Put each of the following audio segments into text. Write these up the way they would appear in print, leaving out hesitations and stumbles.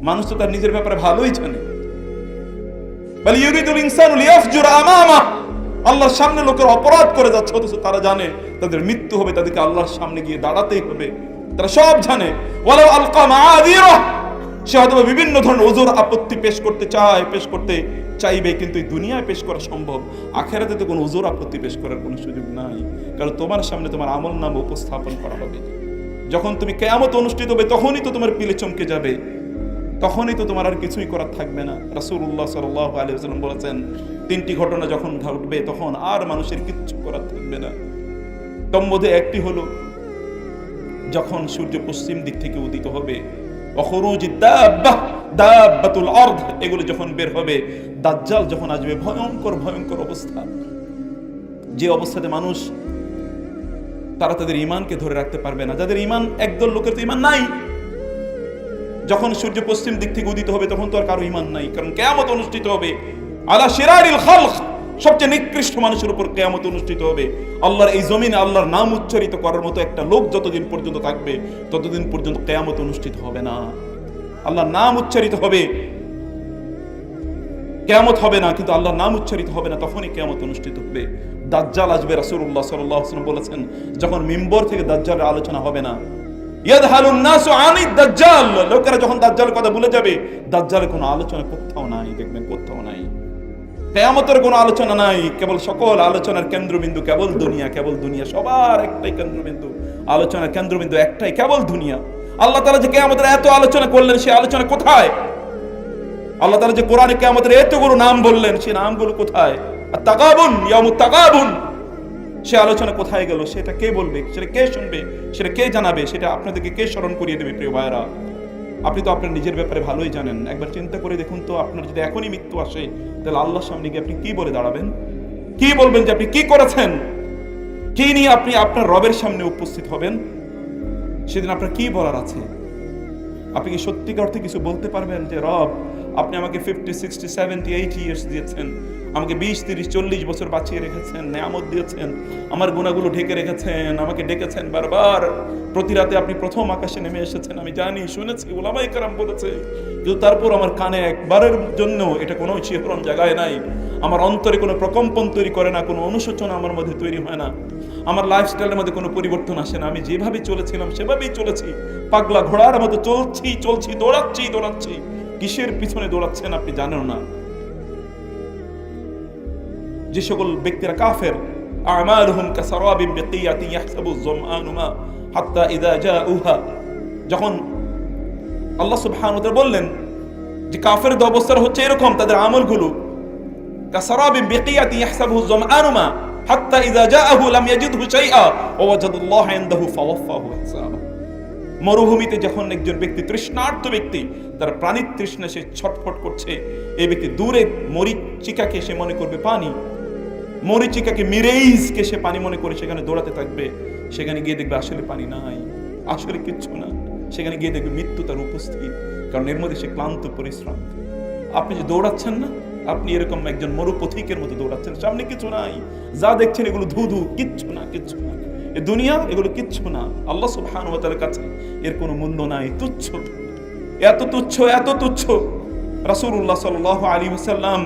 মানুষ তো তার নিজের ব্যাপারে ভালোই জানে। বল ইউরিদুল ইনসানু লিয়াফজুরা আমামা, আল্লাহর সামনে লোকের অপরাধ করে যাচ্ছে, অথচ তারা জানে তাদের মৃত্যু হবে, তাদেরকে আল্লাহর সামনে গিয়ে দাঁড়াতেই হবে। তারা সব জানে। ওয়ালাউ আলকা মাআযিরা, সে হয়তো বিভিন্ন ধরনের ওজোর আপত্তি পেশ করতে চাইবে, কিন্তু এই দুনিয়ায় পেশ করা সম্ভব, আখিরাতে তো কোনো ওজোর আপত্তি পেশ করার কোনো সুযোগ নাই। কারণ তোমার সামনে তোমার আমল নাম উপস্থাপন করা হবে। যখন তুমি কিয়ামত অনুষ্ঠিত হবে তখনই তো তোমার পিলে চমকে যাবে, তখনই তো তোমার আর কিছুই করার থাকবে না। রাসূলুল্লাহ সাল্লাল্লাহু আলাইহি ওয়াসাল্লাম বলেছেন, তিনটি ঘটনা যখন ঘটবে তখন আর মানুষের কিচ্ছু করার থাকবে না। তোর মধ্যে একটি হলো যখন সূর্য পশ্চিম দিক থেকে উদিত হবে, দাব্বাতুল আরদ, এগুলো যখন বের হবে, দাজ্জাল যখন আসবে, ভয়ঙ্কর ভয়ঙ্কর অবস্থা, যে অবস্থাতে মানুষ তারা তাদের ঈমানকে ধরে রাখতে পারবে না। যাদের ঈমান, একদল লোকের তো ঈমান নাই। যখন সূর্য পশ্চিম দিক থেকে উদিত হবে তখন তো আর কারো ঈমান নাই, কারণ কিয়ামত অনুষ্ঠিত হবে আলা শিরারিল খালক, সবচেয়ে নিকৃষ্ট মানুষের উপর কিয়ামত অনুষ্ঠিত হবে। আল্লাহর এই জমিনে আল্লাহর নাম উচ্চারিত করার মতো একটা লোক যতদিন পর্যন্ত থাকবে ততদিন পর্যন্ত কিয়ামত অনুষ্ঠিত হবে না। আল্লাহর নাম উচ্চারিত হবে, কিয়ামত হবে না, কিন্তু আল্লাহর নাম উচ্চারিত হবে না, তখনই কিয়ামত অনুষ্ঠিত হবে। দাজ্জাল আসবে। রাসূলুল্লাহ সাল্লাল্লাহু আলাইহি ওয়াসাল্লাম বলেছেন, যখন মিম্বর থেকে দাজ্জালের আলোচনা হবে না, ইয়াদহালুন নাসু আনিদ দাজ্জাল, লোকেরা যখন দাজ্জালের কথা ভুলে যাবে, দাজ্জালের কোনো আলোচনা কোথাও নাই, দেখবেন কোথাও নাই। কিয়ামতের কোনো আলোচনা নাই, কেবল সকল আলোচনার কেন্দ্রবিন্দু কেবল দুনিয়া, কেবল দুনিয়া, সবার একটাই কেন্দ্রবিন্দু, আলোচনার কেন্দ্রবিন্দু একটাই, কেবল দুনিয়া। আল্লাহ তাআলা যে কিয়ামতের এত আলোচনা করলেন, সেই আলোচনা কোথায়? আল্লাহ তাআলা যে কোরআনে কিয়ামতের এতগুলো নাম বললেন, সেই নামগুলো কোথায়? আত-তাগাবুন, ইয়াউমুত তাগাবুন, সে আলোচনা কোথায় গেল? সেটা কে বলবে? সেটা কে শুনবে? সেটা কে জানাবে? সেটা আপনাদেরকে কে স্মরণ করিয়ে দেবে? প্রিয় ভাইরা, আপনি তো আপনার নিজের ব্যাপারে ভালোই জানেন। একবার চিন্তা করে দেখুন তো, আপনার যদি এখনই মৃত্যু আসে, তাহলে আল্লাহর সামনে গিয়ে আপনি কি বলে দাঁড়াবেন? কি বলবেন যে আপনি কি করেছেন? কি নিয়ে আপনি আপনার রবের সামনে উপস্থিত হবেন? সেদিন আপনার কি বলার আছে? আপনি কি সত্যিকার অর্থে কিছু বলতে পারবেন যে রব, আপনি আমাকে 50, 60, 70, 80 ইয়ার্স দিয়েছেন, আমাকে 20, 30, 40 বছর বাঁচিয়ে রেখেছেন, নিয়ামত দিয়েছেন, আমার গুনাহগুলো ঢেকে রেখেছেন, আমাকে ডেকেছেন বারবার, প্রতি রাতে আপনি প্রথম আকাশে নেমে এসেছেন, আমি জানি, শুনেছি, উলামায়ে কেরাম বলেছে, কিন্তু তারপর আমার কানে একবারের জন্য এটা কোনো শিহরণ জায়গায় নাই, আমার অন্তরে কোনো প্রকম্পন তৈরি করে না, কোনো অনুশোচনা আমার মধ্যে তৈরি হয় না, আমার লাইফস্টাইলের মধ্যে কোনো পরিবর্তন আসে না, আমি যেভাবে চলেছিলাম সেভাবেই চলেছি, পাগলা ঘোড়ার মতো চলছি, দৌড়াচ্ছি। কিসের পিছনে দৌড়াচ্ছেন আপনি জানেন না। যে সকল ব্যক্তিরা কাফের, আমালুহুম কাসারাবিন বিকিয়াতিন ইয়াহসাবুজ যামআনু মা হাত্তা ইযা জাউহা, যখন আল্লাহ সুবহানাহু ওয়া তাআলা বললেন যে কাফেরদের অবস্থা হচ্ছে এরকম, তাদের আমলগুলো কাসারাবিন বিকিয়াতিন ইয়াহসাবুজ যামআনু মা হাত্তা ইযা জাআহু লাম ইয়াজিদহু শাইআ ওয়া ওয়াজাদাল্লাহু ইনদাহু ফাওয়াফাহু হিসাবা। মরুভূমিতে যখন একজন ব্যক্তি, তৃষ্ণার্ত ব্যক্তি, তার প্রাণীর তৃষ্ণা সে ছটফট করছে, এই ব্যক্তি দূরে মরিচিকাকে সে মনে করবে পানি, মরিচিকাকে, মিরেইজকে সে পানি মনে করে সেখানে দৌড়াতে থাকবে, সেখানে গিয়ে দেখবে আসলে পানি নাই, আসলে কিচ্ছু না, সেখানে গিয়ে দেখবে মৃত্যু তার উপস্থিত, কারণ এর মধ্যে সে ক্লান্ত পরিশ্রান্ত। আপনি যে দৌড়াচ্ছেন না, আপনি এরকম একজন মরুপথিকের মতো দৌড়াচ্ছেন, সামনে কিছু নাই, যা দেখছেন এগুলো ধুধু, কিচ্ছু না। এ দুনিয়া এগুলো কিচ্ছু না, আল্লাহ সুবহানাহু ওয়া তাআলার কাছে এর কোনো মূল্য নাই, তুচ্ছ, এত তুচ্ছ। রাসূলুল্লাহ সাল্লাল্লাহু আলাইহি ওয়াসাল্লাম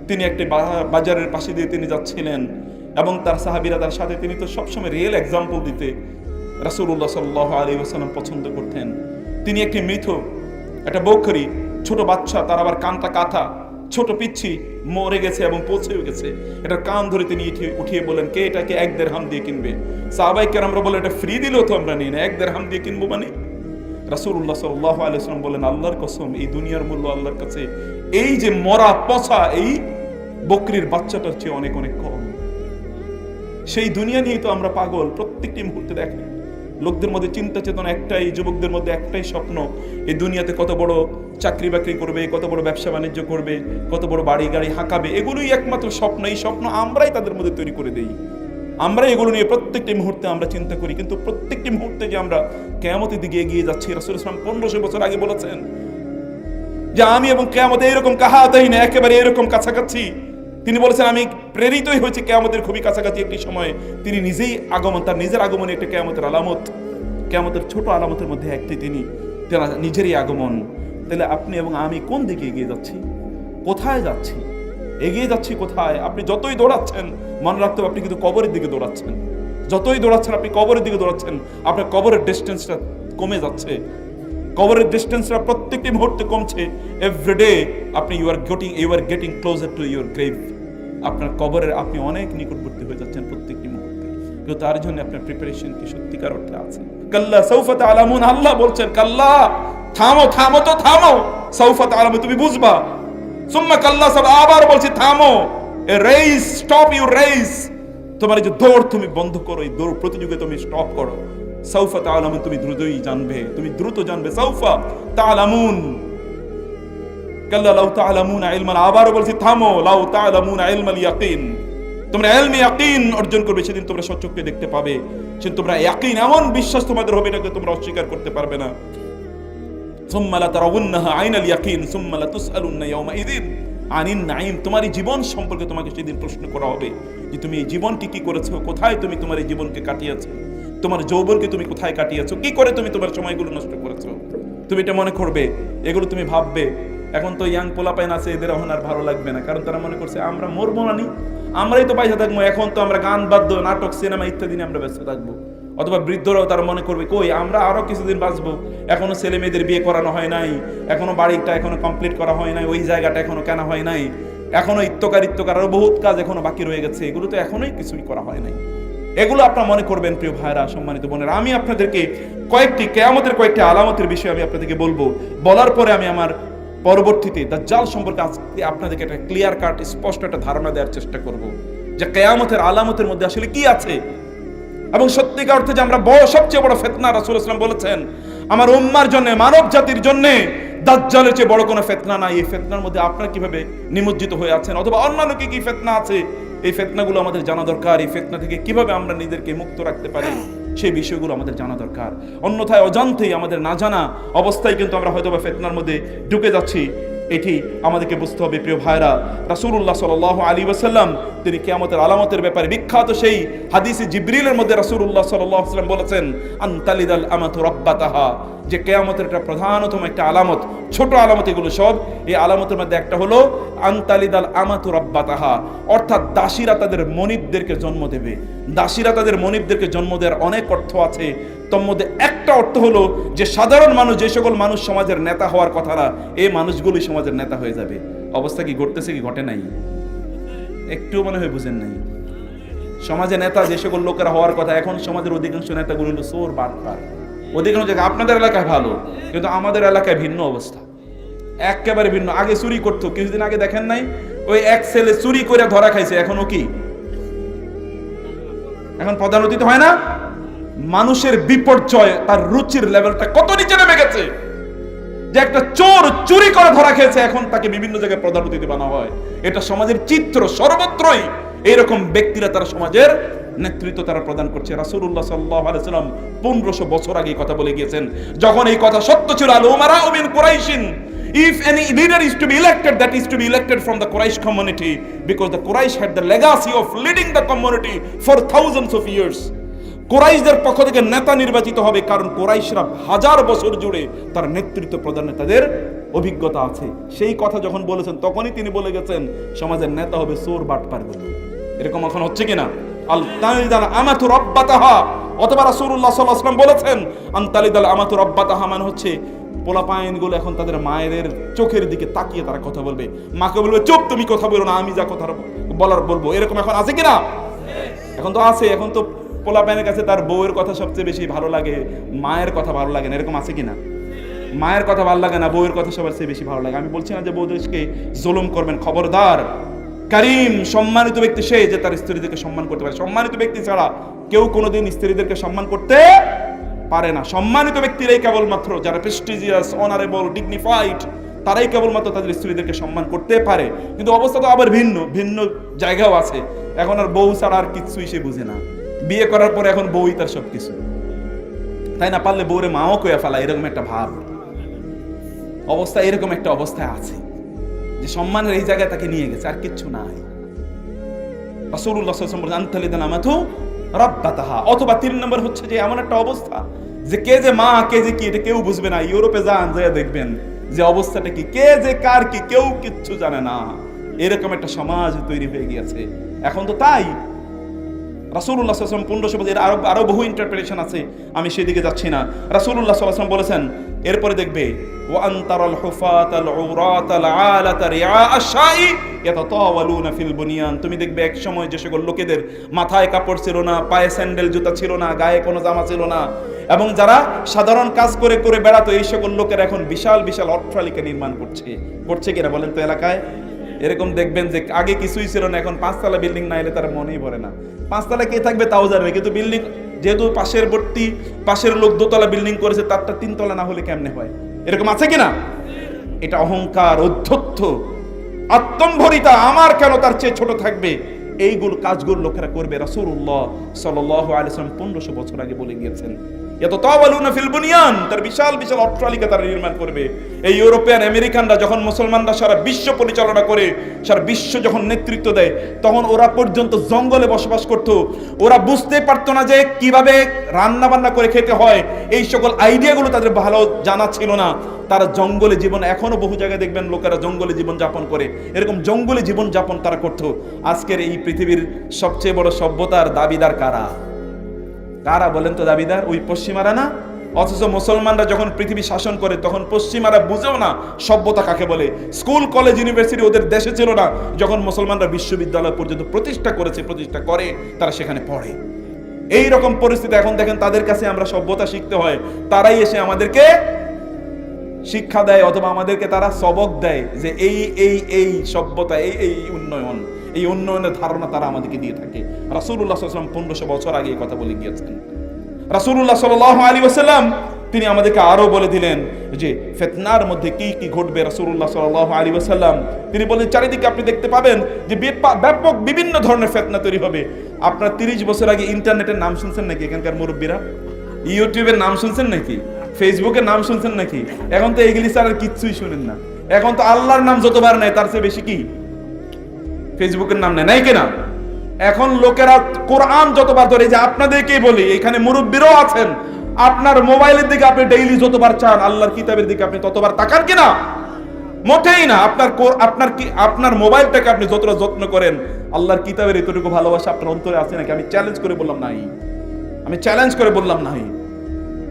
তিনি একটা বাজারের পাশে দিয়ে তিনি যাচ্ছিলেন এবং তার সাহাবীরা তার সাথে, তিনি তো সবসময় রিয়েল এক্সাম্পল দিতে রাসূলুল্লাহ সাল্লাল্লাহু আলাইহি ওয়াসাল্লাম পছন্দ করতেন। তিনি একটি মৃত, একটা বকরি, ছোট বাচ্চা, তার আবার কানটা কাটা, ছোট পিচ্ছি মরে গেছে এবং পৌঁছেও গেছে, এটার কান ধরে তিনি উঠিয়ে বলেন, কে এটাকে 1 দিরহাম দিয়ে কিনবে? সাহাবায়ে কেরামরা বলে, এটা ফ্রি দিলেও তো আমরা নিই না, 1 দিরহাম দিয়ে কিনবো মানে? রাসূলুল্লাহ সাল্লাল্লাহু আলাইহি ওয়াসাল্লাম বলেন, আল্লাহর কসম, এই দুনিয়ার মূল্য আল্লাহর কাছে এই যে মরা পচা এই বকরির বাচ্চাটার চেয়ে অনেক অনেক কম। সেই দুনিয়া নিয়ে তো আমরা পাগল। প্রত্যেকটি মুহূর্তে দেখেন, লোকদের মধ্যে চিন্তা চেতনা একটাই, যুবকদের মধ্যে একটাই স্বপ্ন, এই দুনিয়াতে কত বড় চাকরি বাকরি করবে, কত বড় ব্যবসা বাণিজ্য করবে, কত বড় বাড়ি গাড়ি হাঁকাবে, এগুলোই একমাত্র স্বপ্ন। এই স্বপ্ন আমরাই তাদের মধ্যে তৈরি করে দেই, আমরা এগুলো নিয়ে প্রত্যেকটি মুহূর্তে আমরা চিন্তা করি, কিন্তু প্রত্যেকটি মুহূর্তে যে আমরা কিয়ামতের দিকে এগিয়ে যাচ্ছি। রাসূল সাল্লাল্লাহু আলাইহি ওয়াসাল্লাম 1500 বছর আগে বলেছেন যে আমি এবং কিয়ামতে এরকম কাহাতাই না, একেবারে এরকম কাছাকাছি। তিনি বলেছেন, আমি প্রেরিতই হয়েছি কিয়ামতের খুবই কাছাকাছি একটি সময়ে। তিনি নিজেই আগমন, তার নিজের আগমনে একটা কিয়ামতের আলামত, কিয়ামতের ছোট আলামতের মধ্যে একটি তিনি নিজেরই আগমন। তাহলে আপনি এবং আমি কোন দিকে এগিয়ে যাচ্ছি, কোথায় যাচ্ছি, এগিয়ে যাচ্ছি কোথায়? আপনি যতই দৌড়াচ্ছেন মনে রাখতে হবে আপনি কিন্তু কবরের দিকে দৌড়াচ্ছেন। যতই দৌড়াচ্ছেন আপনি কবরের দিকে দৌড়াচ্ছেন, আপনার কবরের ডিস্টেন্সটা কমে যাচ্ছে, কবরের ডিস্টেন্সটা প্রত্যেকটি মুহূর্তে কমছে। এভরিডে আপনি you are getting closer to your grave. আপনার কবরের আপনি অনেক নিকটবর্তী হয়ে যাচ্ছেন প্রত্যেকটি মুহূর্তে। কিন্তু তার জন্য আপনার প্রিপারেশন কি সত্যিকার অর্থে আছে? কাল্লা সাউফা তা'লামুন, আল্লাহ বলছেন কাল্লা, থামো থামো তো থামো, সাউফা তা'লামুন, তুমি বুঝবা। সুম্মা কাল্লা, সব আবার বলছি থামো, a race, stop your race, তোমার এই যে দৌড় তুমি বন্ধ করো, এই দৌড় প্রতিযোগিতা তুমি স্টপ করো। সাউফা তা'লামুন, তুমি দ্রুতই জানবে, তুমি দ্রুত জানবে। সাউফা তা'লামুন, কাল্লা লাউ তা'লামুনা ইলমাল, আবার বলছি থামো, লাউ তা'লামুনা ইলমাল ইয়াকিন, তোমরা ইলমে ইয়াকিন অর্জন করবে, সেদিন তোমরা সচক্ষে দেখতে পাবে, সেদিন তোমরা ইয়াকিন, এমন বিশ্বাস তোমাদের হবে এটাকে তোমরা অস্বীকার করতে পারবে না। সুম্মা লাতারাউন্নাহা আইনাল ইয়াকিন সুম্মা লাতুসআলুন্না ইয়াওমাইযিন আনিন নাঈম, তোমার এই জীবন সম্পর্কে তোমাকে সেদিন প্রশ্ন করা হবে যে তুমি এই জীবনকে কি করেছো, কোথায় তুমি তোমার এই জীবনকে কাটিয়েছো, তোমার যৌবনকে তুমি কোথায় কাটিয়েছো, কি করে তুমি তোমার সময়গুলো নষ্ট করেছো। তুমি এটা মনে করবে, এগুলো তুমি ভাববে। এখন তো ইয়াং পোলাপাইন আছে, এদের এখন আর ভালো লাগবে না, কারণ তারা মনে করছে আমরা মরবো না, আমরাই তো পয়সা থাকবো, এখন তো আমরা গান বাদ্য, নাটক, সিনেমা ইত্যাদি নিয়ে আমরা ব্যস্ত থাকবো। অথবা বৃদ্ধরাও তারা মনে করবে কই আমরা আরো কিছুদিন বাঁচবো, এখনো ছেলে মেয়েদের বিয়ে করানো হয় নাই, এখনো বাড়িটা এখনো কমপ্লিট করা হয় নাই, ওই জায়গাটা এখনো কেনা হয় নাই, এখনো ইত্যকার আরো বহুত কাজ এখনো বাকি রয়ে গেছে, এগুলো তো এখনোই কিছুই করা হয় নাই। এগুলো আপনারা মনে করবেন প্রিয় ভাইরা, সম্মানিত বোনেরা। আমি আপনাদেরকে কিয়ামতের কয়েকটি আলামতের বিষয়ে আমি আপনাদেরকে বলবো, বলার পরে আমি আমার পরবর্তীতে দাজ্জাল সম্পর্কে আজকে আপনাদেরকে একটা ক্লিয়ার কাট স্পষ্ট একটা ধারণা দেওয়ার চেষ্টা করব যে কিয়ামতের আলামতের মধ্যে আসলে কি আছে, এবং সত্যিকার অর্থে যে আমরা সবচেয়ে বড় ফিতনা, রাসূল সাল্লাল্লাহু আলাইহি ওয়াসাল্লাম বলেছেন আমার উম্মার জন্য, মানব জাতির জন্য দাজ্জালের চেয়ে বড় কোনো ফিতনা নাই। এই ফিতনার মধ্যে আপনারা কিভাবে নিমজ্জিত হয়ে আছেন, অথবা অন্যান্য কি কি ফিতনা আছে, এই ফিতনাগুলো আমাদের জানা দরকার। এই ফিতনা থেকে কিভাবে আমরা নিজেদেরকে মুক্ত রাখতে পারি, সেই বিষয়গুলো আমাদের জানা দরকার। অন্যথায় অজান্তেই, আমাদের না জানা অবস্থায় কিন্তু আমরা হয়তো বা ফিতনার মধ্যে ঢুকে যাচ্ছি। এটি আমাদেরকে বুঝতে হবে প্রিয় ভাইরা। রাসূলুল্লাহ সাল্লাল্লাহু আলাইহি ওয়াসাল্লাম তিনি কিয়ামতের আলামতের ব্যাপারে বিখ্যাত সেই হাদিসে জিবরিলের মধ্যে রাসূলুল্লাহ সাল্লাল্লাহু আলাইহি ওয়াসাল্লাম বলেছেন আনতালিদাল আমাতু রাব্বাতাহা, যে কিয়ামতের একটা প্রধানতম একটা আলামত, ছোট আলামত এগুলো সব, এই আলামতের মধ্যে একটা হলো আনতালিদাল আমাতু রাব্বাতাহা, অর্থাৎ দাসীরা তাদের মনিবদেরকে জন্ম দেবে। দাসীরা তাদের মনিবদেরকে জন্ম দেওয়ার অনেক অর্থ আছে, তোর মধ্যে একটা অর্থ হলো যে সাধারণ মানুষ, যে সকল মানুষ সমাজের নেতা হওয়ার কথা না, এই মানুষগুলোই সমাজের নেতা হয়ে যাবে। অবস্থা কি ঘটতেছে কি ঘটে নাই? একটু মনে হয় বুঝেন নাই। সমাজে নেতা যে সকল লোকেরা হওয়ার কথা, এখন সমাজের অধিকাংশ নেতাগুলো হলো চোর, বাটপার। অধিকাংশ জায়গায় আপনাদের এলাকায় ভালো, কিন্তু আমাদের এলাকায় ভিন্ন অবস্থা, একেবারে ভিন্ন। আগে চুরি করতো, কিছুদিন আগে দেখেন নাই ওই এক ছেলে চুরি করে ধরা খাইছে, এখনো কি এখন প্রধান অতিথি হয় না? মানুষের বিপর্যয়, তার রুচির লেভেলটা কত নিচে নেমে গেছে যে একটা চোর চুরি করে ধরা খেয়েছে, এখন তাকে বিভিন্ন জায়গায় প্রধান অতিথি বানা হয়। এটা সমাজের চিত্র, সর্বত্রই এইরকম ব্যক্তিরা তারা সমাজের নেতৃত্ব তারা প্রদান করছে। রাসূলুল্লাহ সাল্লাল্লাহু আলাইহি ওয়াসাল্লাম 1500 বছর আগে কথা বলে গিয়েছেন, যখন এই কথা সত্য ছিল। আল উমারাউ মিন কুরাইশিন, if any leader is to be elected, that is to be elected from the Quraysh community, because the Quraysh had the legacy of leading the community for thousands of years. কুরাইশদের পক্ষ থেকে নেতা নির্বাচিত হবে, কারণ কুরাইশরা হাজার বছর জুড়ে তার নেতৃত্ব প্রদানে তাদের অভিজ্ঞতা আছে। সেই কথা যখন বলেছেন তখনই তিনি বলে গেছেন সমাজের নেতা হবে চোর, বাটপারগুলো। এরকম এখন হচ্ছে কিনা? আল-তালিদাল আমাতু রাব্বাতাহা, অথবা রাসূলুল্লাহ সাল্লাল্লাহু আলাইহি ওয়াসাল্লাম বলেছেন আন-তালিদাল আমাতু রাব্বাতাহা, মানে হচ্ছে পোলাপাইনগুলো এখন তাদের মায়েদের চোখের দিকে তাকিয়ে তারা কথা বলবে। মাকে বলবে চুপ, তুমি কথা বলো না, আমি যা কথা বলার বলবো। এরকম এখন আছে কিনা? এখন তো আছে। এখন তো পোলাপাইনের কাছে তার বউয়ের কথা সবচেয়ে বেশি ভালো লাগে, মায়ের কথা ভালো লাগে না। এরকম আছে কিনা? মায়ের কথা ভালো লাগে না, বউয়ের কথা সবার চেয়ে বেশি ভালো লাগে। আমি বলছি না যে বউদেরকে জুলুম করবেন, খবরদার। কারীম, সম্মানিত ব্যক্তি সে যে তার স্ত্রীদেরকে সম্মান করতে পারে। সম্মানিত ব্যক্তি ছাড়া কেউ কোনোদিন স্ত্রীদেরকে সম্মান করতে পারে না। সম্মানিত ব্যক্তিরাই কেবলমাত্র, যারা প্রেস্টিজিয়াস, অনারেবল, ডিগনিফাইড, তারাই কেবলমাত্র তাদের স্ত্রীদেরকে সম্মান করতে পারে। কিন্তু অবস্থা তো আবার ভিন্ন ভিন্ন জায়গাও আছে। এখন আর বউ ছাড়া আর কিছুই সে বুঝে না। বিয়ে করার পরে এখন বউই তার সবকিছু, তাই না? পারলে বউরে মাও কইয়া ফেলা, এরকম একটা ভাব অবস্থা, এরকম একটা অবস্থায় আছে যে সম্মানের এই জায়গায় তাকে নিয়ে গেছে, আর কিচ্ছু নাই। রাসূলুল্লাহ সাল্লাল্লাহু আলাইহি ওয়াসাল্লাম আনতালিদাল আমাতু রাব্বাতাহা, অথবা 3 নম্বর হচ্ছে যে এমন একটা অবস্থা যে কে যে মা কে যে কি এটা কেউ বুঝবে না। ইউরোপে যান, যায় দেখবেন যে অবস্থাটা কি, কে যে কার কি কেউ কিচ্ছু জানে না, এরকম একটা সমাজ তৈরি হয়ে গিয়েছে এখন। তো তাই রাসূলুল্লাহ সাল্লাল্লাহু আলাইহি ওয়াসাল্লাম 1500 বছর, আরো বহু ইন্টারপ্রিটেশন আছে, আমি সেদিকে যাচ্ছি না। রাসূলুল্লাহ সাল্লাল্লাহু আলাইহি ওয়াসাল্লাম বলেছেন এরপরে দেখবে ওয়া আনতারাল হুফাতাল উরাতাল আলাতা রিআ আশ-শাই ইয়াতাতাওয়ালুনা ফিল বুনিয়ান। তুমি দেখবে এক সময় যে সকল লোকেদের মাথায় কাপড় ছিল না, পায়ে স্যান্ডেল জুতা ছিল না, গায়ে কোনো জামা ছিল না, এবং যারা সাধারণ কাজ করে করে বেড়াতো, এই সকল লোকের এখন বিশাল বিশাল অট্টালিকা নির্মাণ করছে কিনা বলেন তো এলাকায়? এরকম দেখবেন যে আগে কিছুই ছিল না, এখন 5 তলা বিল্ডিং না এলে তার মনেই পড়ে না। 5 তলা কে থাকবে তাও জানবে, কিন্তু বিল্ডিং যেহেতু পাশের লোক 2 তলা বিল্ডিং করেছে, তারটা 3 তলা না হলে কেমনে হয়? এরকম আছে কিনা? এটা অহংকার, অধ্যত্ব, আত্মম্ভরিতা, আমার কেন তার চেয়ে ছোট থাকবে, এইগুলো কাজগুলো লোকেরা করবে। রাসূলুল্লাহ সাল্লাল্লাহু আলাইহি ওয়াসাল্লাম 1500 বছর আগে বলে গিয়েছেন ইয়াতাতাওয়ালুনা ফিল বুনিয়ান, তার বিশাল বিশাল অট্টালিকা তারা নির্মাণ করবে। এই ইউরোপিয়ান আমেরিকানরা যখন মুসলমানরা সারা বিশ্ব পরিচালনা করে, সারা বিশ্ব যখন নেতৃত্ব দেয়, তখন ওরা পর্যন্ত জঙ্গলে বসবাস করত। ওরা বুঝতে পারতো না যে কিভাবে রান্না বান্না করে খেতে হয়, এই সকল আইডিয়াগুলো তাদের ভালো জানা ছিল না। তারা জঙ্গলে জীবন, এখনো বহু জায়গায় দেখবেন লোকেরা জঙ্গলে জীবন যাপন করে, এরকম জঙ্গলে জীবন যাপন তারা করত। আজকের এই পৃথিবীর সবচেয়ে বড় সভ্যতার দাবিদার কারা? কারা বলেন তো দাবিদার? ওই পশ্চিমারা না? অথচ মুসলমানরা যখন পৃথিবী শাসন করে তখন পশ্চিমারা বুঝেও না সভ্যতা কাকে বলে। স্কুল কলেজ ইউনিভার্সিটি ওদের দেশে ছিল না, যখন মুসলমানরা বিশ্ববিদ্যালয় পর্যন্ত প্রতিষ্ঠা করে তারা সেখানে পড়ে। এই রকম পরিস্থিতি এখন দেখেন, তাদের কাছে আমরা সভ্যতা শিখতে হয়, তারাই এসে আমাদেরকে শিক্ষা দেয় অথবা আমাদেরকে তারা সবক দেয় যে এই সভ্যতা, এই উন্নয়ন, এই উন্নয়নের ধারণা তারা আমাদেরকে দিয়ে থাকে। রাসূলুল্লাহ সাল্লাল্লাহু আলাইহি ওয়াসাল্লাম 1500 বছর আগে এই কথা বলে গিয়েছেন। রাসূলুল্লাহ সাল্লাল্লাহু আলাইহি ওয়াসাল্লাম তিনি আমাদেরকে আরো বলে দিলেন যে ফিতনার মধ্যে কি কি ঘটবে। রাসূলুল্লাহ সাল্লাল্লাহু আলাইহি ওয়াসাল্লাম তিনি বলেন চারিদিকে আপনি দেখতে পাবেন যে ব্যাপক বিভিন্ন ধরনের ফিতনা তৈরি হবে। আপনারা 30 বছর আগে ইন্টারনেটের নাম শুনছেন নাকি? এখানকার মুরব্বীরা ইউটিউবের নাম শুনছেন নাকি? ফেসবুকের নাম শুনছেন নাকি? এখন তো এগুলি ছাড়া আর কিচ্ছুই শুনেন না। এখন তো আল্লাহর নাম যতবার নেয় তার চেয়ে বেশি কি ফেসবুকের নাম নেয়, নাই কিনা? এখন লোকেরা কোরআন যতবার ধরে, যে আপনাদেরকে বলি, এখানে মুরব্বীরাও আছেন, আপনার মোবাইলের দিকে আপনি ডেইলি যতবার চান, আল্লাহর কিতাবের দিকে আপনি ততবার তাকান কিনা? মোটেই না। আপনার মোবাইলটাকে আপনি যতটা যত্ন করেন, আল্লাহর কিতাবের এতটুকু ভালোবাসা আপনার অন্তরে আছে নাকি? আমি চ্যালেঞ্জ করে বললাম নাই।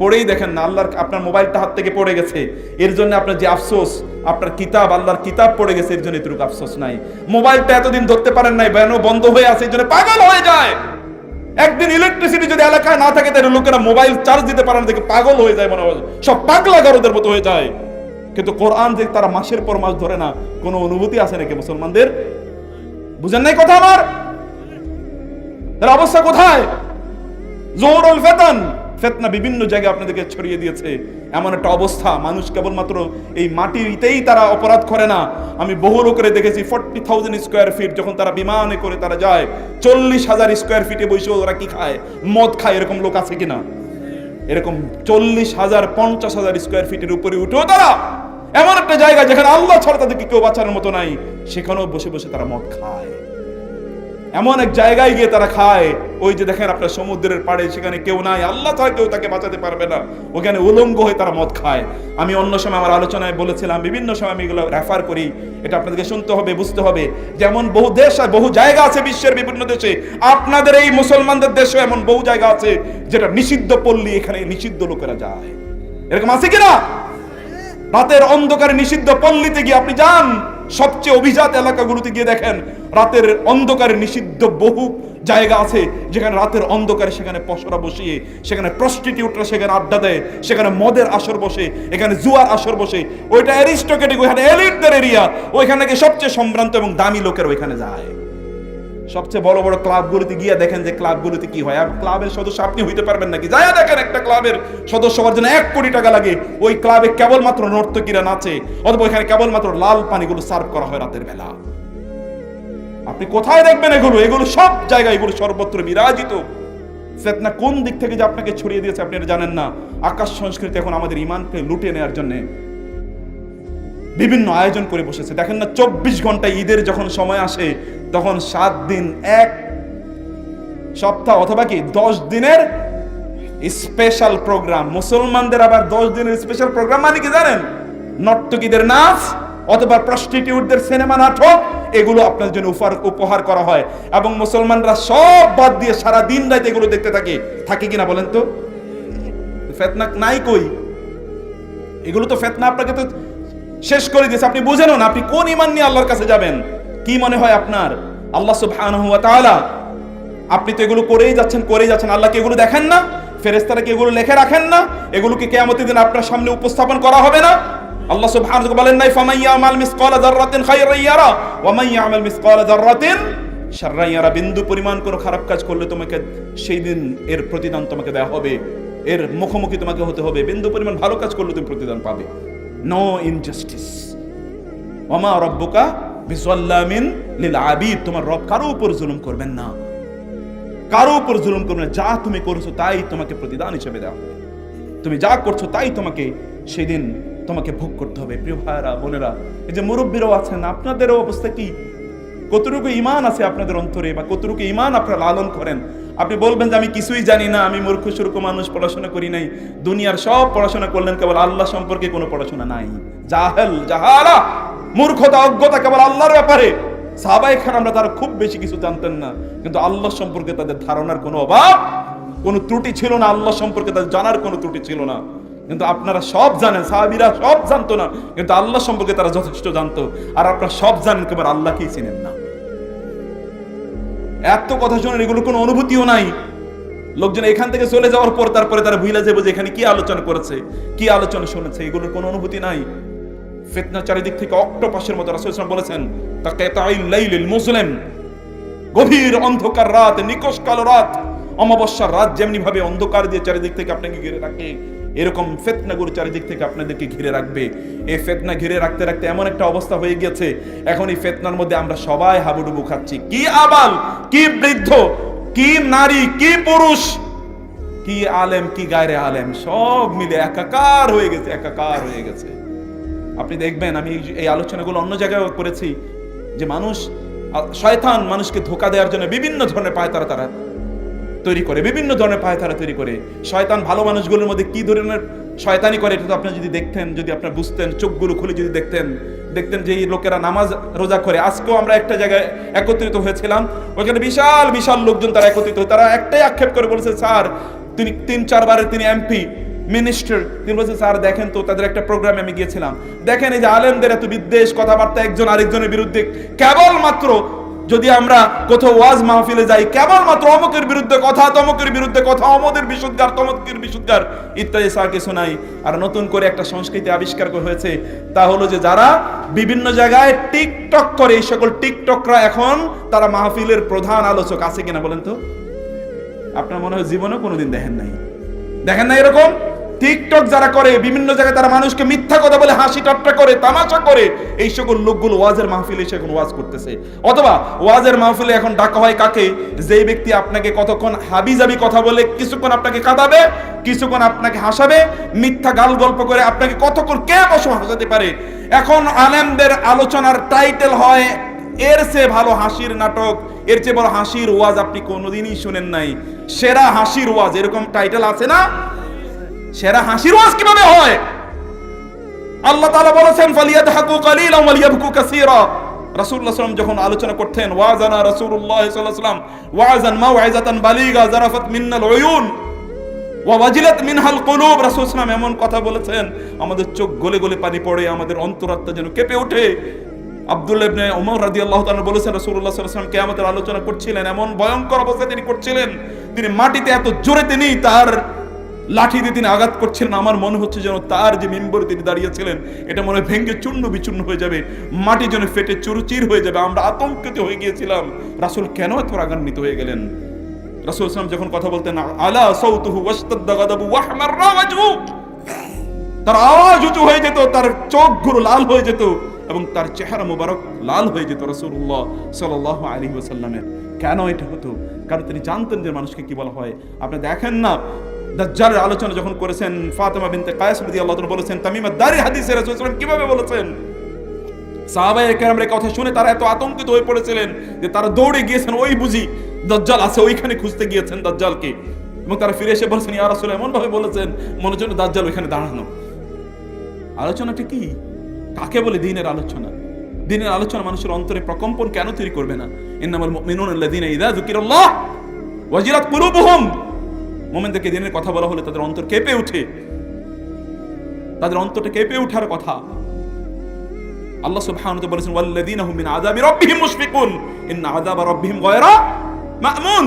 পড়েই দেখেন না, আপনার মোবাইলটা হাত থেকে পড়ে গেছে, এর জন্য আপনার যে আফসোস, আপনার কিতাব, আল্লাহর কিতাব পড়ে গেছে, এর জন্য এতটুকু আফসোস নাই। মোবাইলটা এতদিন ধরতে পারেন নাই, বন্ধ হয়ে আছে, এর জন্য পাগল হয়ে যায়। একদিন ইলেকট্রিসিটি যদি এলাকায় না থাকে, তাহলে লোকেরা মোবাইল চার্জ দিতে পারে না, দেখে পাগল হয়ে যায়, মনে হয় সব পাগলা গারদের মতো হয়ে যায়। কিন্তু কোরআন যে তারা মাসের পর মাস ধরে না, কোনো অনুভূতি আছে নাকি মুসলমানদের? বুঝেন নাই কথা আমার? তার অবস্থা কোথায়? জোহরুল ফিতনা বিভিন্ন জায়গায় আপনাদেরকে ছড়িয়ে দিয়েছে। এমন একটা অবস্থা, মানুষ কেবলমাত্র এই মাটিতেই তারা অপরাধ করে না। আমি বহু লোকের দেখেছি 40,000 স্কোয়ার ফিট যখন তারা বিমানে করে তারা যায়, 40,000 স্কোয়ার ফিটে বসে ওরা কি খায়? মদ খায়। এরকম লোক আছে কিনা? এরকম 40,000 50,000 স্কোয়ার ফিটের উপরে উঠেও তারা এমন একটা জায়গা যেখানে আল্লাহ ছাড়া তাদেরকে কেউ বাঁচানোর মতো নাই, সেখানেও বসে বসে তারা মদ খায়। এমন এক জায়গায় গিয়ে তারা খায়, ওই যে দেখেন আপনার সমুদ্রের পাড়ে, সেখানে কেউ নাই, আল্লাহ ছাড়া কেউ তাকে বাঁচাতে পারবে না, ওখানে উলঙ্গ হয়ে তারা মদ খায়। আমি অন্য সময় আমার আলোচনায় বলেছিলাম, বিভিন্ন সময় আমি এগুলো রেফার করি, এটা আপনাদেরকে শুনতে হবে, বুঝতে হবে। যেমন বহু দেশ আর বহু জায়গা আছে বিশ্বের বিভিন্ন দেশে, আপনাদের এই মুসলমানদের দেশে এমন বহু জায়গা আছে যেটা নিষিদ্ধ পল্লী, এখানে নিষিদ্ধ লোকেরা যায়। এরকম আছে কিনা? রাতের অন্ধকারে নিষিদ্ধ পল্লীতে গিয়ে আপনি যান, সবচেয়ে অভিজাত এলাকাগুলোতে গিয়ে দেখেন রাতের অন্ধকারে নিষিদ্ধ বহু জায়গা আছে, যেখানে রাতের অন্ধকারে সেখানে পসরা বসিয়ে, সেখানে প্রস্টিটিউটরা সেখানে আড্ডা দেয়, সেখানে মদের আসর বসে, এখানে জুয়ার আসর বসে। ওইটা অ্যারিস্টোক্রেটিক, ওইখানে এলিটদের এরিয়া, ওইখানে গিয়ে সবচেয়ে সম্ভ্রান্ত এবং দামি লোকের ওইখানে যায়। সবচেয়ে বড় বড় ক্লাবগুলোতে গিয়ে দেখেন যে ক্লাবগুলোতে কি হয়। ক্লাবের সদস্য আপনি হইতে পারবেন নাকি? যাই দেখেন, একটা ক্লাবের সদস্য হওয়ার জন্য 1 কোটি টাকা লাগে। ওই ক্লাবে কেবলমাত্র নর্তকীরা নাচে, অথবা ওইখানে কেবলমাত্র লাল পানিগুলো সার্ভ করা হয় রাতের বেলা। আপনি কোথায় দেখবেন এগুলো সব জায়গায়, এগুলো সর্বত্র বিরাজিত। ফিতনা কোন দিক থেকে যে আপনাকে ছড়িয়ে দিয়েছে আপনি এটা জানেন না। আকাশ সংস্কৃতি এখন আমাদের ঈমানকে লুটে নেওয়ার জন্য বিভিন্ন আয়োজন করে বসেছে। দেখেন না, 24 ঘন্টা ঈদের যখন সময় আসে, তখন 7 দিন, 1 সপ্তাহ অথবা কি 10 দিনের স্পেশাল প্রোগ্রাম। মুসলমানদের আবার 10 দিনের স্পেশাল প্রোগ্রাম মানে কি জানেন? নর্তকীদের নাচ অথবা প্রস্টিটিউটদের সিনেমা নাটক, এগুলো আপনার জন্য উপহার করা হয়, এবং মুসলমানরা সব বাদ দিয়ে সারা দিন রাত এগুলো দেখতে থাকে কিনা বলেন তো? ফিতনা নাই কই? এগুলো তো ফিতনা আপনাকে তো শেষ করে দিয়েছে। আপনি বুঝেন না আপনি কোন ঈমান নিয়ে আল্লাহর কাছে যাবেন। কি মনে হয় আপনার আল্লাহ সুবহানাহু ওয়া তাআলা, আপনি তো এগুলো করেই যাচ্ছেন, আল্লাহ কি এগুলো দেখেন না? ফেরেশতারা কি এগুলো লিখে রাখেন না? এগুলো কি কিয়ামতের দিন আপনার সামনে উপস্থাপন করা হবে না? আল্লাহ সুবহানাহু ওয়া তাআলা বলেন নাই ফামান ইয়ামাল মিসকালা যাররাতিন খায়রান ইয়ারা ওয়া মান ইয়ামাল মিসকালা যাররাতিন শাররান ইয়ারা। বিন্দু পরিমাণ কোনো খারাপ কাজ করলে তোমাকে সেই দিন এর প্রতিদান তোমাকে দেওয়া হবে, এর মুখোমুখি তোমাকে হতে হবে। বিন্দু পরিমাণ ভালো কাজ করলে তুমি প্রতিদান পাবে। No injustice. ওয়া মা রাব্বুকা বিযাল্লামিন লিল আবিদ। তোমার রব কারো উপর জুলুম করবেন না, কারো উপর জুলুম করবেন না। যা তুমি করেছো তাই তোমাকে প্রতিদান হিসেবে দেওয়া হবে। তুমি যা করছো তাই তোমাকে সেদিন তোমাকে ভোগ করতে হবে। প্রিয় ভাইরা বোনেরা, এই যে মুরব্বীরাও আছেন, আপনাদেরও অবস্থা কি? কতটুকু ঈমান আছে আপনাদের অন্তরে, বা কতটুকু ঈমান আপনারা লালন করেন? আপনি বলবেন যে আমি কিছুই জানি না, আমি মূর্খ সুরূপ মানুষ, পড়াশোনা করি নাই। দুনিয়ার সব পড়াশোনা করলেন, কেবল আল্লাহ সম্পর্কে কোনো পড়াশোনা নাই। জাহালা, মূর্খতা, অজ্ঞতা কেবল আল্লাহর ব্যাপারে। সাহাবায়ে কেরামরা তারা খুব বেশি কিছু জানতেন না, কিন্তু আল্লাহ সম্পর্কে তাদের ধারণার কোনো অভাব, কোনো ত্রুটি ছিল না। আল্লাহ সম্পর্কে তাদের জানার কোনো ত্রুটি ছিল না। কিন্তু আপনারা সব জানেন, সাহাবীরা সব জানতো না, কিন্তু আল্লাহ সম্পর্কে তারা যথেষ্ট জানতো। আর আপনারা সব জানেন, কেবল আল্লাহকেই চিনেন না। এত কথা শুনেন, এগুলো কোনো অনুভূতিও নাই। লোকজন এখান থেকে চলে যাওয়ার পর তারপরে তারা ভুলে যাবে যে এখানে কি আলোচনা করেছে, কি আলোচনা শুনেছে। এগুলোর কোনো অনুভূতি নাই। ফিতনা চারিদিক থেকে অক্টোপাসের মতো। রাসূল সাল্লাল্লাহু আলাইহি ওয়াসাল্লাম বলেছেন তাকাতাইল লাইলিল মুসলিম, গভীর অন্ধকার রাত, নিকষ কালো রাত, অমাবস্যার রাত যেমনি ভাবে অন্ধকার দিয়ে চারিদিক থেকে আপনাকে ঘিরে রাখে, এরকম ফিতনাগুলো চারিদিক থেকে আপনাদেরকে ঘিরে রাখবে। এই ফিতনা ঘিরে রাখতে রাখতে এমন একটা অবস্থা হয়ে গেছে, এখন এই ফিতনার মধ্যে আমরা সবাই হাবুডুবু খাচ্ছি। কি আবাল, কি বৃদ্ধ, কি নারী, কি পুরুষ, কি আলেম, কি গায়রে আলেম, সব মিলে একাকার হয়ে গেছে, একাকার হয়ে গেছে। আপনি দেখবেন, আমি এই আলোচনাগুলো অন্য জায়গায় করেছি, যে মানুষ, শয়তান মানুষকে ধোঁকা দেওয়ার জন্য বিভিন্ন ধরনের পায়তারা তারা তৈরি করে, বিভিন্ন ধরনের পায়তারা তৈরি করে। শয়তান ভালো মানুষগুলোর মধ্যে কি ধরনের শয়তানি করে, এটা তো আপনি যদি দেখতেন, যদি আপনার বুঝতেন, চোখগুলো খুলে যদি দেখতেন যে এই লোকেরা নামাজ রোজা করে। আজকেও আমরা একটা জায়গায় একত্রিত হয়েছিলাম, ওইখানে বিশাল বিশাল লোকজন তারা একত্রিত, তারা একটাই আক্ষেপ করে বলেছে, স্যার তিনি 3-4 বারের তিনি এমপি, মিনিস্টার, তিনি বলছেন স্যার দেখেন তো, তাদের একটা প্রোগ্রামে আমি গিয়েছিলাম, দেখেন এই যে আলেমদের এত বিদ্বেষ, কথাবার্তা একজন আরেকজনের বিরুদ্ধে। কেবলমাত্র যদি আমরা কোথাও ওয়াজ মাহফিলে যাই, কেবলমাত্র অমুকের বিরুদ্ধে কথা, তমুকের বিরুদ্ধে কথা, অমুকের বিশুদ্ধার, তমুকের বিশুদ্ধার, ইত্যাদি স্যার কিছু নাই। আর নতুন করে একটা সংস্কৃতি আবিষ্কার হয়েছে, তা হলো যে যারা বিভিন্ন জায়গায় টিকটক করে, এই সকল টিকটকরা এখন তারা মাহফিলের প্রধান আলোচক। আছে কিনা বলেন তো? আপনার মনে হয় জীবনেও কোনোদিন দেখেন নাই এরকম টিকটক যারা করে, বিভিন্ন জায়গায় তারা মানুষকে মিথ্যা কথা বলে, হাসি ঠাট্টা করে, তামাশা করে, এই সকল লোকগুলো ওয়াজের মাহফিলে এসে এখন ওয়াজ করতেছে। অথবা ওয়াজের মাহফিলে এখন ডাকা হয় কাকে? যেই ব্যক্তি আপনাকে কতক্ষণ হাবিজাবি কথা বলে, কিছুক্ষণ আপনাকে কাঁদাবে, কিছুক্ষণ আপনাকে হাসাবে, মিথ্যা গাল গল্প করে আপনাকে কতক্ষণ কে বসে হাসাতে পারে। এখন আলেমদের আলোচনার টাইটেল হয় এর চেয়ে ভালো হাসির নাটক, এর চেয়ে বড় হাসির ওয়াজ আপনি কোনোদিনই শুনেন নাই। সেরা হাসির ওয়াজ, এরকম টাইটেল আছে না? সেরা হাসির ওয়াজ কিভাবে হয়? আল্লাহ তাআলা বলেছেন ফালিয়াদহাকু কালিলান ওয়া লিয়াবকু কাসীরা। রাসূলুল্লাহ সাল্লাল্লাহু আলাইহি ওয়াসাল্লাম যখন আলোচনা করতেন, ওয়াজানা রাসূলুল্লাহ সাল্লাল্লাহু আলাইহি ওয়াসাল্লাম ওয়াজান মাউইযাতান বালিগা যারাফাত মিনাল উয়ুন ওয়া ওয়াজিলাত মিনহাল কুলুব। রাসূল সাল্লাল্লাহু আলাইহি ওয়াসাল্লাম এমন কথা বলেছেন, আমাদের চোখ গলে গলে পানি পড়ে, আমাদের অন্তরাত্মা যেন কেঁপে ওঠে। আব্দুল্লাহ ইবনে ওমর রাদিয়াল্লাহু তাআলা বলেছেন, রাসূলুল্লাহ সাল্লাল্লাহু আলাইহি ওয়াসাল্লাম কিয়ামতের আলোচনা করছিলেন, এমন ভয়ঙ্কর অবস্থায় তিনি করছিলেন, তিনি মাটিতে এত জোরে তিনি তার লাঠি দিয়ে তিনি আঘাত করছিলেন, আমার মনে হচ্ছে যেন তার যে মিম্বরে তিনি দাঁড়িয়েছিলেন এটা মনে হয় ভেঙে চূর্ণ বিচূর্ণ হয়ে যাবে, মাটি যেন ফেটে চুরচির হয়ে যাবে। আমরা আতঙ্কিত হয়ে গিয়েছিলাম, রাসূল কেন এত রাগান্বিত হয়ে গেলেন? রাসূল সাল্লাল্লাহু আলাইহি ওয়াসাল্লাম যখন কথা বলতেন, আলা সাউতুহু ওয়াশতাদ্দা গাদাবু ওয়াহমাররা ওয়াজহু, তার আওয়াজ উঁচু হয়ে যেত, তার চোখগুলো লাল হয়ে যেত এবং তার চেহারা মোবারক লাল হয়ে যেত রাসূলুল্লাহ সাল্লাল্লাহু আলাইহি ওয়াসাল্লামের। কেন এটা হতো? কারণ তিনি জানতেন যে মানুষকে কি বলা হয়। আপনি দেখেন না, দাজ্জালের আলোচনা যখন করেছেন, ফাতেমা বিনতে কায়েস রাদিয়াল্লাহু তাআলা বলেছেন, তামিমাদ দারি হাদিসে রাসূল সাল্লাল্লাহু আলাইহি ওয়াসাল্লাম কিভাবে বলেছেন। সাহাবায়ে কেরামের কথা শুনে তারা এত আতঙ্কিত হয়ে পড়েছিলেন যে তারা দৌড়ে গিয়েছেন, ওই বুঝি দাজ্জাল আছে, ওইখানে খুঁজতে গিয়েছেন দাজ্জালকে, এবং তারা ফিরে এসে বলেছেন, ইয়া রাসূল এমন ভাবে বলেছেন মনে হচ্ছে দাজ্জাল ওইখানে দাঁড়ানো। আলোচনাটা কি? কাকে বলে দ্বীনের আলোচনা? দ্বীনের আলোচনা মানুষের অন্তরে প্রকম্পন কেন তৈরি করবে না? ইন্নামাল মুমিনুনা আল্লাযীনা ইযা যুকিরাল্লাহ ওয়াজিলাত কুলুবুহুম। মুমিনদেরকে দ্বীনের কথা বলা হলে তাদের অন্তর কেঁপে ওঠে, তাদের অন্তরটা কেঁপে ওঠার কথা। আল্লাহ সুবহানাহু ওয়া তাআলা বলেছেন ওয়াল্লাযীনা হুম মিন আযাবি রাব্বিহিম মুশফিকুন ইন্না আযাবা রাব্বিহিম গায়রা মা'মুন।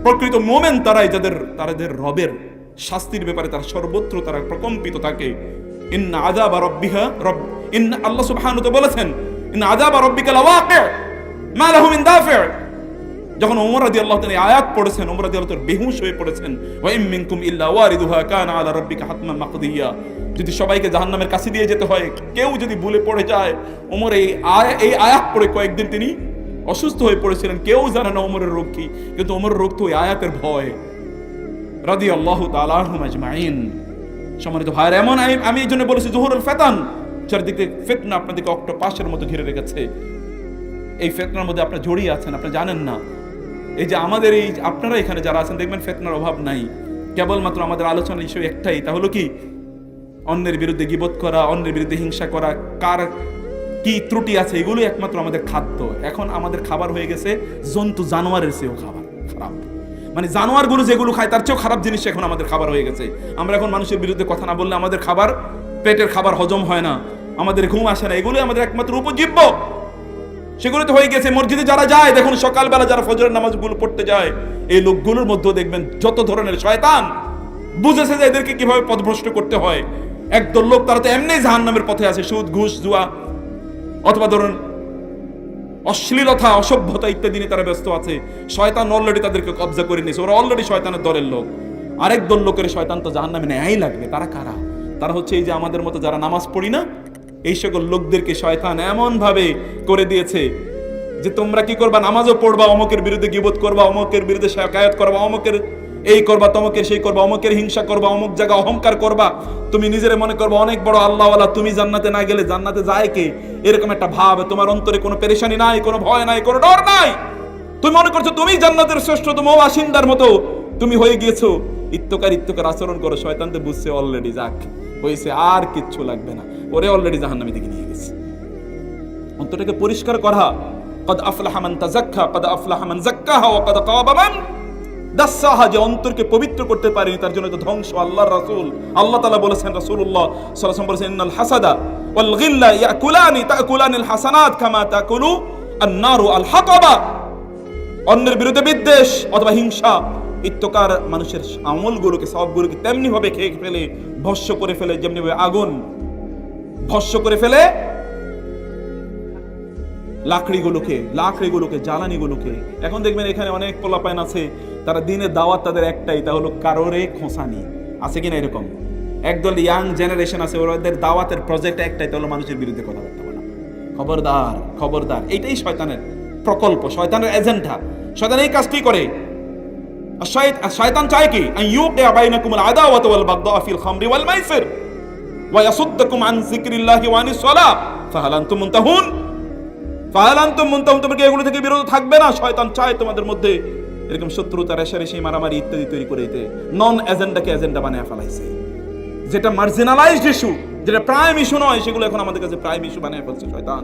প্রকৃত মুমিন তারাই তাদের রবের শাস্তির ব্যাপারে তারা সর্বত্র তারা প্রকম্পিত থাকে। ইন্না আযাবা রাব্বিহা ইন্না আল্লাহ সুবহানাহু ওয়া তাআলা বলেছেন ইন্না আযাবা রাব্বিকা লাওয়াকি' মা লাহু মিন দাফি'। যখন ওমর রাদিয়াল্লাহু তাআলা আয়াত পড়েছেন, ওমর রাদিয়াল্লাহু তাআলা বেহুশ হয়ে পড়েছেন। ওয়া ইম মিনকুম ইল্লা ওয়ারিদুহা কানা আলা রাব্বিকা হাতমান মাকদিয়া। যদি সবাইকে জাহান্নামের কাছে দিয়ে যেতে হয়, কেউ যদি ভুলে পড়ে যায়, ওমর এই আয়াত পড়ে কয়েকদিন তিনি অসুস্থ হয়ে পড়েছিলেন। কেউ জানে না ওমরের রোগ কি, কিন্তু ওমরের রোগ তো ওই আয়াতের ভয়। রাদিয়াল্লাহু তাআলা আনহুম আজমাইন। সম্মানিত ভাইরা, এমন আমি এই জন্য বলেছি জুহুরুল ফিতান, চারদিকে ফিতনা আপনাদেরকে অক্টোপাসের মতো ঘিরে রেখেছে। এই ফিতনার মধ্যে আপনারা জড়িয়ে আছেন, আপনারা জানেন না। এই যে আমাদের এই আপনারা এখানে যারা আছেন, দেখবেন ফিতনার অভাব নাই। কেবলমাত্র আমাদের আলোচনার ইস্যু একটাই, তা হলো কি? অন্যের বিরুদ্ধে গীবত করা, অন্যের বিরুদ্ধে হিংসা করা, কার কি ত্রুটি আছে, এগুলো একমাত্র আমাদের খাদ্য। এখন আমাদের খাবার হয়ে গেছে জন্তু জানোয়ারের চেয়েও খাবার খারাপ। মানে জানোয়ারগুলো যেগুলো খায় তার চেয়েও খারাপ জিনিস এখন আমাদের খাবার হয়ে গেছে। আমরা এখন মানুষের বিরুদ্ধে কথা না বললে আমাদের খাবার, পেটের খাবার হজম হয় না, আমাদের ঘুম আসে না। এগুলোই আমাদের একমাত্র উপজীব্য। সেগুলো তো হয়ে গেছে। মসজিদে যারা যায়, দেখুন সকালবেলা যারা ফজরের নামাজগুলো পড়তে যায়, এই লোকগুলোর মধ্যে দেখবেন যত ধরনের শয়তান বুঝেছে যে এদেরকে কিভাবে পথভ্রষ্ট করতে হয়। একদল লোক তারা তো এমনি জাহান্নামের পথে আছে, সুদ, ঘুষ, জুয়া অথবা ধরুন অশ্লীলতা, অসভ্যতা ইত্যাদি নিয়ে তারা ব্যস্ত আছে। শয়তান অলরেডি তাদেরকে কবজা করে নিয়েছে, ওরা অলরেডি শয়তানের দলের লোক। আরেক দল লোকের শয়তান তো জাহান্নামে নেয়াই লাগবে। তারা কারা? তারা হচ্ছে এই যে আমাদের মতো যারা নামাজ পড়ি না, এই সকল লোকদেরকে শয়তান এমন ভাবে করে দিয়েছে যে তোমরা কি করবা, নামাজও পড়বা, অমুকের বিরুদ্ধে গীবত করবা, অমুকের বিরুদ্ধে শাকায়াত করবা, অমুকের এই করবা, তমকের সেই করবা, অমুকের হিংসা করবা, অমুক জায়গা অহংকার করবা, তুমি নিজের মনে করবা অনেক বড় আল্লাহওয়ালা, তুমি জান্নাতে না গেলে জান্নাতে যায় কে, এরকম একটা ভাব। তোমার অন্তরে কোনো পেরেশানি নাই, কোনো ভয় নাই, কোনো ডর নাই। তুমি মনে করছো তুমি জান্নাতের শ্রেষ্ঠতম বাসিন্দার মতো তুমি হয়ে গিয়েছো। ইত্তকার আচরণ করো। শয়তান তো বুঝছে অলরেডি যাক হয়েছে, আর কিচ্ছু লাগবে না, ওরে অলরেডি জাহান্নামের দিকে নিয়ে গেছে। অন্তরটাকে পরিষ্কার করা। কদ আফলাহা মান তাযাক্কা কদ আফলাহা মান যাক্কাহা ওয়া কদ খাবা মান দাসসাহা। যে অন্তরকে পবিত্র করতে পারেনি তার জন্য তো ধ্বংস। আল্লাহর রাসূল, আল্লাহ তাআলা বলেছেন, রাসূলুল্লাহ সাল্লাল্লাহু আলাইহি ওয়াসাল্লাম বলেছেন, ইন্নাল হাসাদা ওয়াল গিল্লা তাকুলানিল হাসানাত কামা তাকুলু আন-নারু আল হাতাবা। অন্যের বিরুদ্ধে বিদ্বেষ অথবা হিংসা, ইত্তকার মানুষের আমলগুলোকে, সবগুলোকে তেমনি ভাবে খেয়ে ফেলে, ভস্য করে ফেলে, যেমনি ভাবে আগুন ভস্য করে ফেলে লাকড়িগুলোকে, জ্বালানিগুলোকে। এখন দেখবেন এখানে অনেক পোলাপাইন আছে, তারা দিনের দাওয়াত তাদের একটাই, তা হলো কারোরে খোঁসানি। আছে কিনা এরকম? একদল ইয়াং জেনারেশন আছে, ওদের দাওয়াতের প্রজেক্ট একটাই, তা হলো মানুষের বিরুদ্ধে কথাবার্তা বলা। খবরদার, এটাই শয়তানের প্রকল্প, শয়তানের এজেন্ডা। শয়তান এই কাজটি করে। শয়তান চায় কি? আইয়ুকিয়া বাইনাকুমুল আদাওয়াতা ওয়াল বাগদাআ ফিল খামরি ওয়াল মাইসির ওয়া ইয়াসুদ্দুকুম আন যিকরিল্লাহি ওয়া আনিস সালাহ ফাহাল আনতুম মুনতাহুন। তোমরা কি এগুলো থেকে বিরত থাকবে না? শয়তান চায় তোমাদের মধ্যে এরকম শত্রুতা, রেষারেষি, মারামারি ইত্যাদি তৈরি করে দিতে। নন এজেন্ডাকে এজেন্ডা বানিয়ে ফেলাইছে। যেটা মার্জিনালাইজড ইস্যু, যেটা প্রাইম ইস্যু নয়, সেগুলো এখন আমাদের কাছে প্রাইম ইস্যু বানিয়ে ফেলছে শয়তান।